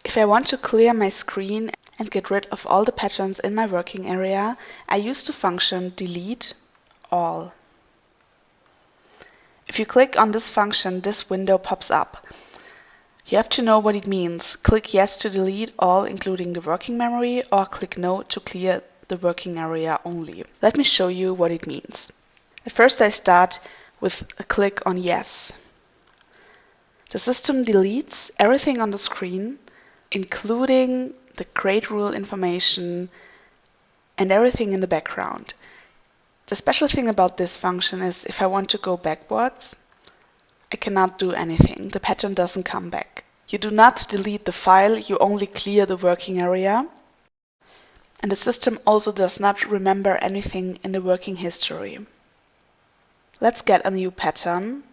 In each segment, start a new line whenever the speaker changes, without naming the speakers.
If I want to clear my screen and get rid of all the patterns in my working area, I use the function delete all. If you click on this function, this window pops up. You have to know what it means. Click yes to delete all, including the working memory, or click no to clear the working area only. Let me show you what it means. At first I start with a click on yes. The system deletes everything on the screen, including the grade rule information and everything in the background. The special thing about this function is if I want to go backwards, I cannot do anything. The pattern doesn't come back. You do not delete the file, you only clear the working area. And the system also does not remember anything in the working history. Let's get a new pattern.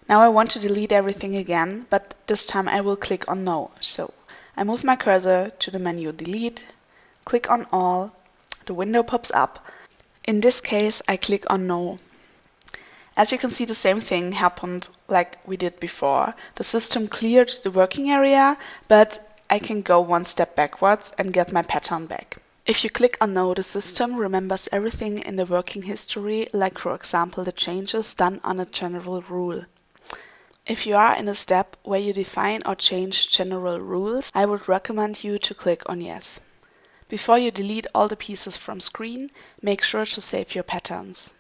Now I want to delete everything again, but this time I will click on no. So I move my cursor to the menu delete, click on all, the window pops up. In this case I click on no. As you can see, the same thing happened like we did before. The system cleared the working area, but I can go one step backwards and get my pattern back. If you click on no, the system remembers everything in the working history, like for example the changes done on a general rule. If you are in a step where you define or change general rules, I would recommend you to click on yes. Before you delete all the pieces from screen, make sure to save your patterns.